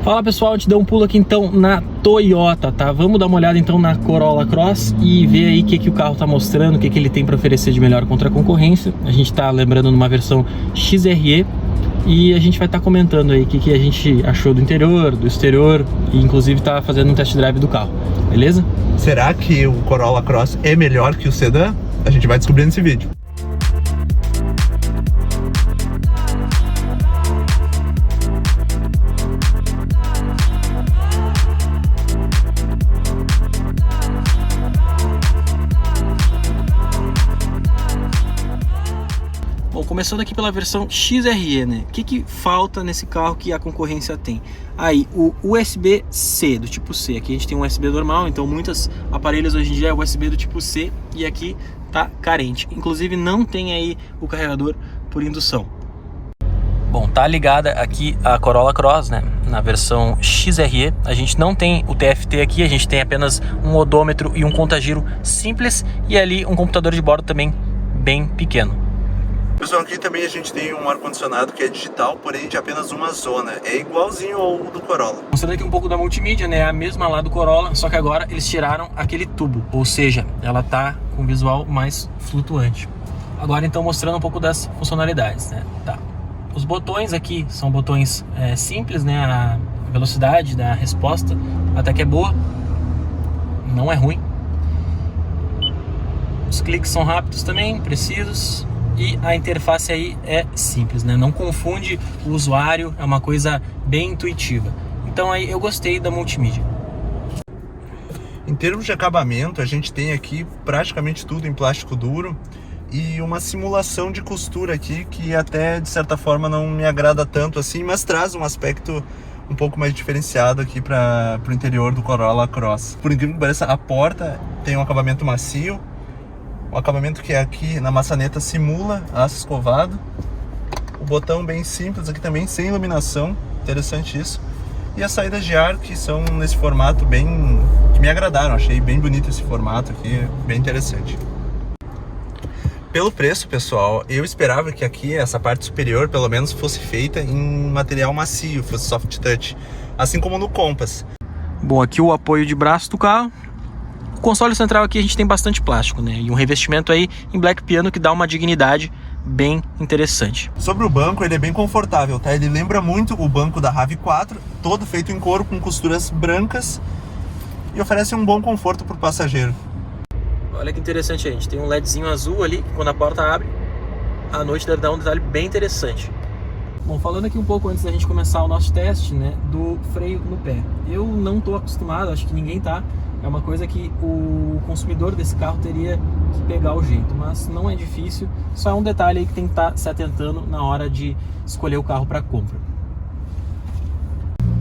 Fala pessoal, a gente deu um pulo aqui então na Toyota, tá? Vamos dar uma olhada então na Corolla Cross e ver aí o que o carro tá mostrando, o que ele tem para oferecer de melhor contra a concorrência. A gente tá lembrando numa versão XRE e a gente vai estar comentando aí o que a gente achou do interior, do exterior e inclusive tá fazendo um test drive do carro, beleza? Será que o Corolla Cross é melhor que o sedã? A gente vai descobrir nesse vídeo. Bom, começando aqui pela versão XRE, né? O que falta nesse carro que a concorrência tem? Aí, o USB-C, do tipo C. Aqui a gente tem um USB normal, então muitos aparelhos hoje em dia é USB do tipo C e aqui tá carente. Inclusive não tem aí o carregador por indução. Bom, tá ligada aqui a Corolla Cross, né? Na versão XRE, a gente não tem o TFT aqui, a gente tem apenas um odômetro e um contagiro simples e ali um computador de bordo também bem pequeno. Pessoal, aqui também a gente tem um ar-condicionado que é digital, porém de apenas uma zona. É igualzinho ao do Corolla. Mostrando aqui um pouco da multimídia, né? A mesma lá do Corolla, só que agora eles tiraram aquele tubo, ou seja, ela tá com visual mais flutuante. Agora então mostrando um pouco das funcionalidades, né? Tá. Os botões aqui são botões simples, né? A velocidade da resposta até que é boa, não é ruim. Os cliques são rápidos também, precisos. E a interface aí é simples, né? Não confunde o usuário, é uma coisa bem intuitiva. Então aí eu gostei da multimídia. Em termos de acabamento, a gente tem aqui praticamente tudo em plástico duro e uma simulação de costura aqui que até de certa forma não me agrada tanto assim, mas traz um aspecto um pouco mais diferenciado aqui para o interior do Corolla Cross. Por incrível que pareça, a porta tem um acabamento macio. O acabamento que é aqui na maçaneta simula aço escovado. O botão bem simples aqui também, sem iluminação, interessante isso. E as saídas de ar que são nesse formato bem... que me agradaram, achei bem bonito esse formato aqui, bem interessante. Pelo preço, pessoal, eu esperava que aqui essa parte superior pelo menos fosse feita em material macio, fosse soft touch, assim como no Compass. Bom, aqui o apoio de braço do carro. O console central aqui a gente tem bastante plástico, né? E um revestimento aí em black piano que dá uma dignidade bem interessante. Sobre o banco, ele é bem confortável, tá? Ele lembra muito o banco da RAV4, todo feito em couro com costuras brancas e oferece um bom conforto para o passageiro. Olha que interessante, a gente tem um LEDzinho azul ali, que quando a porta abre, à noite deve dar um detalhe bem interessante. Bom, falando aqui um pouco antes da gente começar o nosso teste, né, do freio no pé. Eu não estou acostumado, acho que ninguém tá. É uma coisa que o consumidor desse carro teria que pegar o jeito, mas não é difícil, só é um detalhe aí que tem que estar se atentando na hora de escolher o carro para compra.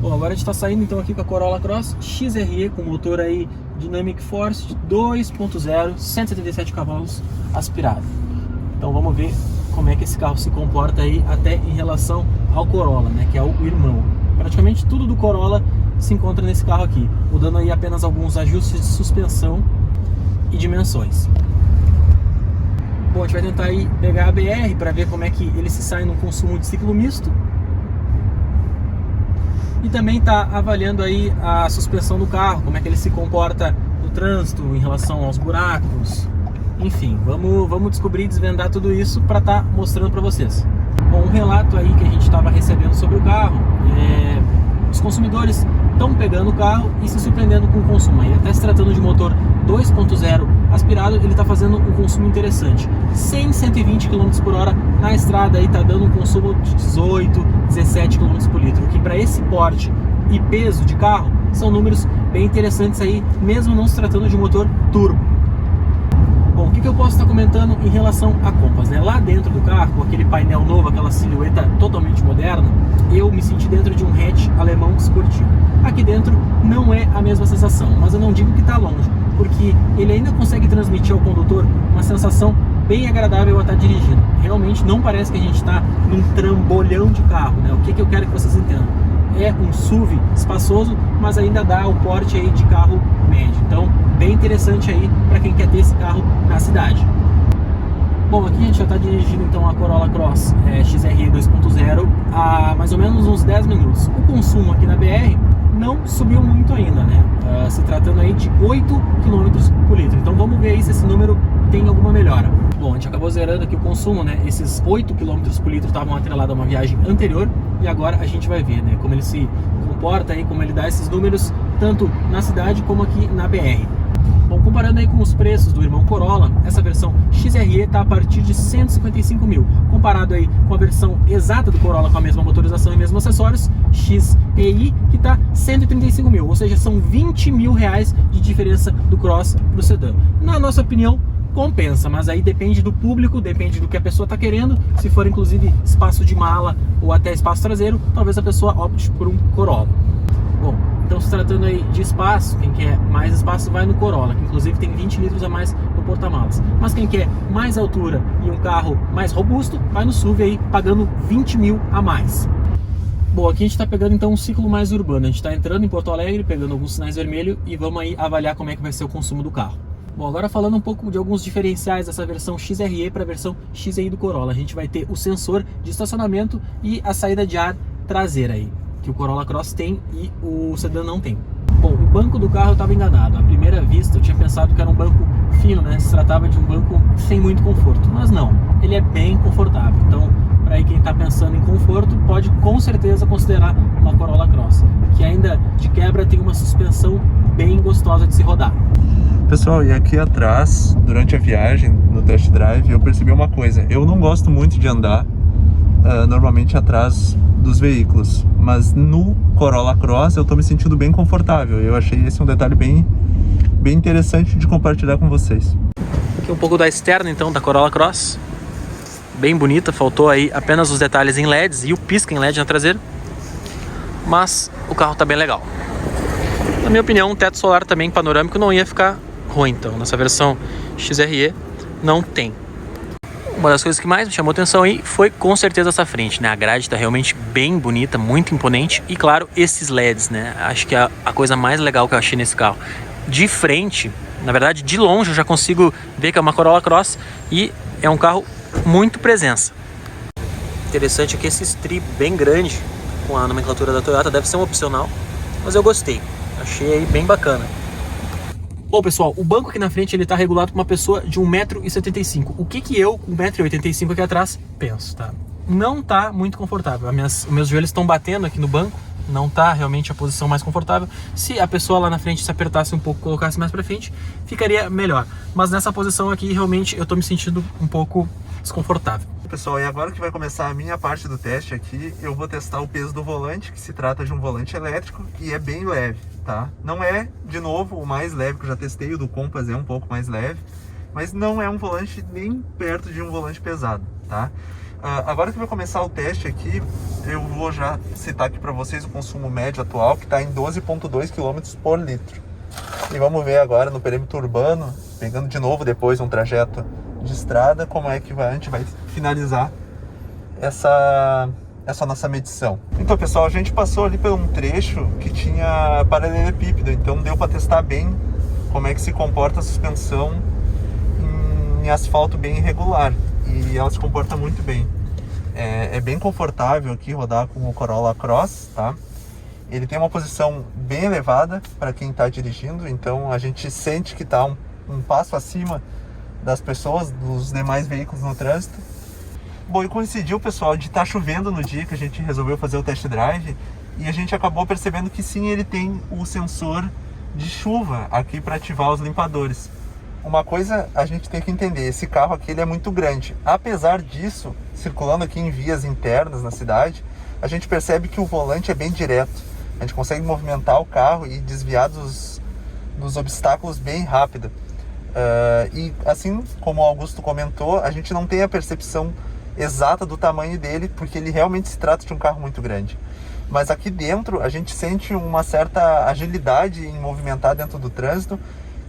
Bom, agora a gente está saindo então aqui com a Corolla Cross XRE com motor aí Dynamic Force 2.0, 177 cavalos aspirado. Então vamos ver como é que esse carro se comporta aí até em relação ao Corolla, né, que é o irmão. Praticamente tudo do Corolla se encontra nesse carro aqui, mudando aí apenas alguns ajustes de suspensão e dimensões. Bom, a gente vai tentar aí pegar a BR para ver como é que ele se sai no consumo de ciclo misto. E também está avaliando aí a suspensão do carro, como é que ele se comporta no trânsito em relação aos buracos. Enfim, vamos descobrir e desvendar tudo isso para estar mostrando para vocês. Bom, um relato aí que a gente estava recebendo sobre o carro, os consumidores estão pegando o carro e se surpreendendo com o consumo. E até se tratando de motor 2.0 aspirado, ele está fazendo um consumo interessante. 120 km por hora na estrada, está dando um consumo de 18, 17 km por litro, que para esse porte e peso de carro são números bem interessantes aí, mesmo não se tratando de motor turbo. Bom, o que eu posso estar comentando em relação a Compass, né? Lá dentro do carro, com aquele painel novo, aquela silhueta totalmente moderna, eu me senti dentro de um hatch alemão esportivo. Aqui dentro não é a mesma sensação, mas eu não digo que está longe, porque ele ainda consegue transmitir ao condutor uma sensação bem agradável a estar dirigindo. Realmente não parece que a gente está num trambolhão de carro, né? O que eu quero que vocês entendam? É um SUV espaçoso, mas ainda dá o porte aí de carro médio. Então, bem interessante aí para quem quer ter esse carro na cidade. Bom, aqui a gente já está dirigindo então a Corolla Cross XRE 2.0 há mais ou menos uns 10 minutos. O consumo aqui na BR não subiu muito ainda, né? Se tratando aí de 8 km por litro. Então vamos ver aí se esse número tem alguma melhora. Bom, a gente acabou zerando aqui o consumo, né? Esses 8 km por litro estavam atrelados a uma viagem anterior e agora a gente vai ver, né? Como ele se comporta aí, como ele dá esses números tanto na cidade como aqui na BR. Bom, comparando aí com os preços do irmão Corolla, essa versão XRE está a partir de 155 mil. Comparado aí com a versão exata do Corolla com a mesma motorização e mesmos acessórios, XEI, que está 135 mil. Ou seja, são 20 mil reais de diferença do Cross para o sedã. Na nossa opinião, compensa, mas aí depende do público, depende do que a pessoa está querendo. Se for inclusive espaço de mala ou até espaço traseiro, talvez a pessoa opte por um Corolla. Bom, então se tratando aí de espaço, quem quer mais espaço vai no Corolla, que inclusive tem 20 litros a mais no porta-malas. Mas quem quer mais altura e um carro mais robusto, vai no SUV aí pagando 20 mil a mais. Bom, aqui a gente está pegando então um ciclo mais urbano. A gente está entrando em Porto Alegre, pegando alguns sinais vermelhos e vamos aí avaliar como é que vai ser o consumo do carro. Bom, agora falando um pouco de alguns diferenciais dessa versão XRE para a versão XEI do Corolla. A gente vai ter o sensor de estacionamento e a saída de ar traseira aí, que o Corolla Cross tem e o sedã não tem. Bom, o banco do carro eu estava enganado. À primeira vista eu tinha pensado que era um banco fino, né? Se tratava de um banco sem muito conforto, mas não. Ele é bem confortável. Então, para aí quem está pensando em conforto, pode com certeza considerar uma Corolla Cross, que ainda de quebra tem uma suspensão bem gostosa de se rodar. Pessoal, e aqui atrás, durante a viagem, no test drive, eu percebi uma coisa. Eu não gosto muito de andar normalmente atrás dos veículos, mas no Corolla Cross eu tô me sentindo bem confortável. Eu achei esse um detalhe bem interessante de compartilhar com vocês. Aqui um pouco da externa então da Corolla Cross, bem bonita, faltou aí apenas os detalhes em LEDs e o pisca em LED na traseira, mas o carro tá bem legal. Na minha opinião, um teto solar também panorâmico não ia ficar ruim, então nessa versão XRE não tem. Uma das coisas que mais me chamou atenção aí foi com certeza essa frente, né? A grade tá realmente bem bonita, muito imponente e claro, esses LEDs, né? Acho que é a coisa mais legal que eu achei nesse carro. De frente, na verdade de longe eu já consigo ver que é uma Corolla Cross e é um carro muito presença. Interessante é que esse strip bem grande com a nomenclatura da Toyota deve ser um opcional, mas eu gostei, achei aí bem bacana. Bom pessoal, o banco aqui na frente ele está regulado para uma pessoa de 1,75 m. O que eu, com 1,85 m aqui atrás, penso, tá? Não tá muito confortável. Os meus joelhos estão batendo aqui no banco, não tá realmente a posição mais confortável. Se a pessoa lá na frente se apertasse um pouco, colocasse mais para frente, ficaria melhor. Mas nessa posição aqui, realmente, eu tô me sentindo um pouco desconfortável. Pessoal, e agora que vai começar a minha parte do teste aqui, eu vou testar o peso do volante, que se trata de um volante elétrico e é bem leve, tá? Não é, de novo, o mais leve que eu já testei, o do Compass é um pouco mais leve, mas não é um volante nem perto de um volante pesado, tá? Agora que vai começar o teste aqui, eu vou já citar aqui para vocês o consumo médio atual, que está em 12,2 km por litro. E vamos ver agora no perímetro urbano, pegando de novo depois um trajeto de estrada, como é que a gente vai finalizar essa nossa medição. Então pessoal, a gente passou ali por um trecho que tinha paralelepípedo, então deu para testar bem como é que se comporta a suspensão em asfalto bem irregular, e ela se comporta muito bem. É bem confortável aqui rodar com o Corolla Cross, tá? Ele tem uma posição bem elevada para quem está dirigindo, então a gente sente que está um passo acima das pessoas, dos demais veículos no trânsito. Bom, e coincidiu, pessoal, de estar chovendo no dia que a gente resolveu fazer o test drive, e a gente acabou percebendo que sim, ele tem o sensor de chuva aqui para ativar os limpadores. Uma coisa a gente tem que entender, esse carro aqui ele é muito grande. Apesar disso, circulando aqui em vias internas na cidade, a gente percebe que o volante é bem direto. A gente consegue movimentar o carro e desviar dos obstáculos bem rápido. E assim como o Augusto comentou, a gente não tem a percepção exata do tamanho dele, porque ele realmente se trata de um carro muito grande. Mas aqui dentro a gente sente uma certa agilidade em movimentar dentro do trânsito,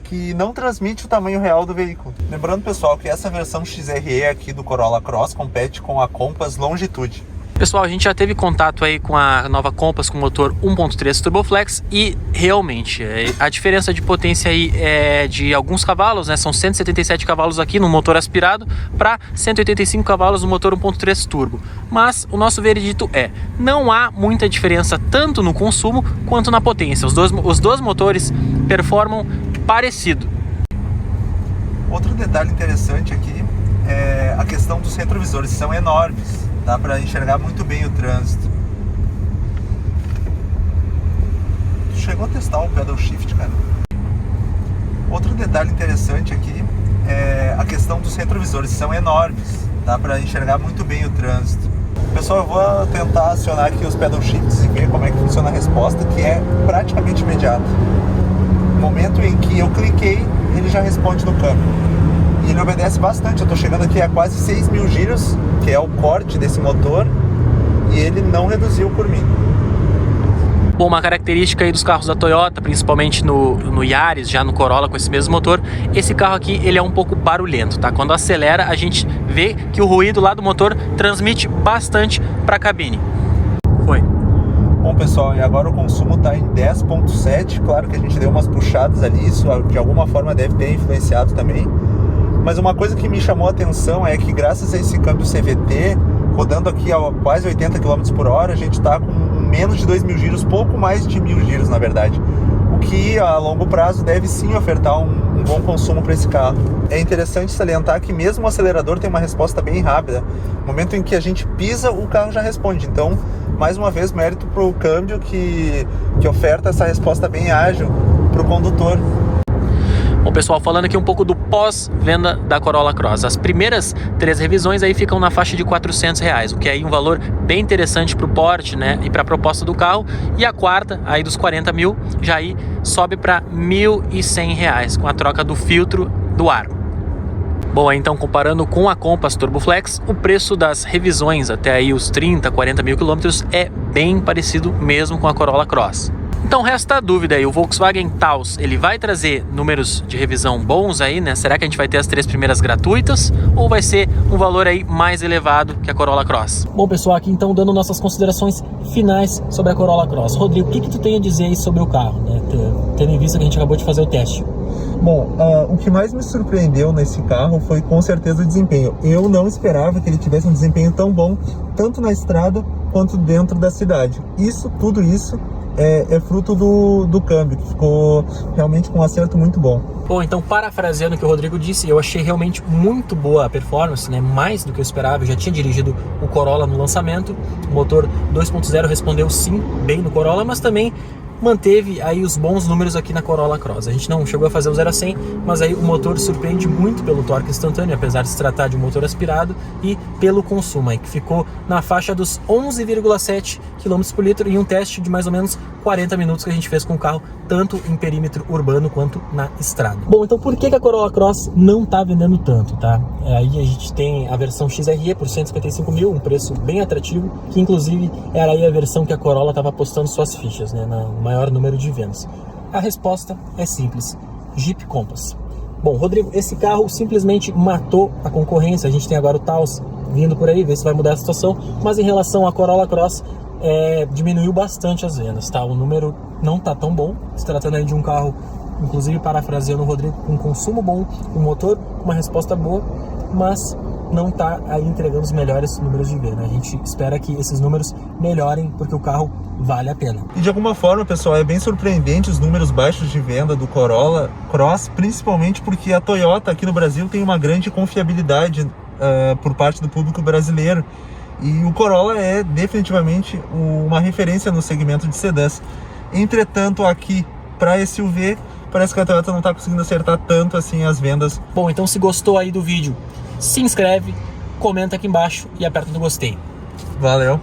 que não transmite o tamanho real do veículo. Lembrando, pessoal, que essa versão XRE aqui do Corolla Cross compete com a Compass Longitude. Pessoal, a gente já teve contato aí com a nova Compass com motor 1.3 Turboflex e realmente a diferença de potência aí é de alguns cavalos, né? São 177 cavalos aqui no motor aspirado para 185 cavalos no motor 1.3 turbo. Mas o nosso veredito não há muita diferença tanto no consumo quanto na potência. Os dois motores performam parecido. Outro detalhe interessante aqui é a questão dos retrovisores, são enormes. Dá para enxergar muito bem o trânsito. Tu chegou a testar o pedal shift, cara? Outro detalhe interessante aqui é a questão dos retrovisores, são enormes. Dá para enxergar muito bem o trânsito. Pessoal, eu vou tentar acionar aqui os pedal shifts e ver como é que funciona a resposta, que é praticamente imediata. No momento em que eu cliquei, ele já responde no câmbio. E ele obedece bastante, eu estou chegando aqui a quase 6.000 giros, que é o corte desse motor, e ele não reduziu por mim. Bom, uma característica aí dos carros da Toyota, principalmente no Yaris, já no Corolla com esse mesmo motor, esse carro aqui ele é um pouco barulhento, tá? Quando acelera, a gente vê que o ruído lá do motor transmite bastante para a cabine. Foi. Bom, pessoal, e agora o consumo está em 10.7, claro que a gente deu umas puxadas ali, isso de alguma forma deve ter influenciado também. Mas uma coisa que me chamou a atenção é que graças a esse câmbio CVT, rodando aqui a quase 80 km por hora, a gente está com menos de 2.000 giros, pouco mais de 1.000 giros na verdade. O que a longo prazo deve sim ofertar um bom consumo para esse carro. É interessante salientar que mesmo o acelerador tem uma resposta bem rápida. No momento em que a gente pisa, o carro já responde. Então, mais uma vez, mérito para o câmbio que oferta essa resposta bem ágil para o condutor. Bom, pessoal, falando aqui um pouco do pós-venda da Corolla Cross. As primeiras 3 revisões aí ficam na faixa de R$400, o que é aí um valor bem interessante para o porte, né, e para a proposta do carro. E a quarta, aí dos 40 mil, já aí sobe para R$1.100 com a troca do filtro do ar. Bom, então comparando com a Compass Turboflex, o preço das revisões até aí os 30, 40 mil quilômetros é bem parecido mesmo com a Corolla Cross. Então resta a dúvida aí, o Volkswagen Taos, ele vai trazer números de revisão bons aí, né? Será que a gente vai ter as 3 primeiras gratuitas ou vai ser um valor aí mais elevado que a Corolla Cross? Bom, pessoal, aqui então dando nossas considerações finais sobre a Corolla Cross. Rodrigo, o que tu tem a dizer aí sobre o carro, né? Tendo em vista que a gente acabou de fazer o teste. Bom, o que mais me surpreendeu nesse carro foi com certeza o desempenho. Eu não esperava que ele tivesse um desempenho tão bom, tanto na estrada quanto dentro da cidade. Tudo isso é fruto do câmbio, que ficou realmente com um acerto muito bom. Bom, então parafraseando o que o Rodrigo disse, eu achei realmente muito boa a performance, né? Mais do que eu esperava. Eu já tinha dirigido o Corolla no lançamento, o motor 2.0 respondeu sim bem no Corolla, mas também manteve aí os bons números aqui na Corolla Cross. A gente não chegou a fazer o 0 a 100, mas aí o motor surpreende muito pelo torque instantâneo, apesar de se tratar de um motor aspirado, e pelo consumo aí, que ficou na faixa dos 11,7 km por litro em um teste de mais ou menos 40 minutos que a gente fez com o carro, tanto em perímetro urbano quanto na estrada. Bom, então por que a Corolla Cross não está vendendo tanto, tá? Aí a gente tem a versão XRE por 155 mil, um preço bem atrativo, que inclusive era aí a versão que a Corolla estava apostando suas fichas, né? Maior número de vendas. A resposta é simples: Jeep Compass. Bom, Rodrigo, esse carro simplesmente matou a concorrência. A gente tem agora o Taos vindo por aí, ver se vai mudar a situação, mas em relação à Corolla Cross, diminuiu bastante as vendas, tá? O número não tá tão bom, se tratando aí de um carro, inclusive parafraseando o Rodrigo, com consumo bom, com motor, uma resposta boa, mas não está aí entregando os melhores números de venda. A gente espera que esses números melhorem, porque o carro vale a pena. E de alguma forma, pessoal, é bem surpreendente os números baixos de venda do Corolla Cross, principalmente porque a Toyota aqui no Brasil tem uma grande confiabilidade por parte do público brasileiro. E o Corolla é definitivamente uma referência no segmento de sedãs. Entretanto, aqui para SUV, parece que a Toyota não está conseguindo acertar tanto assim as vendas. Bom, então se gostou aí do vídeo, se inscreve, comenta aqui embaixo e aperta no gostei. Valeu!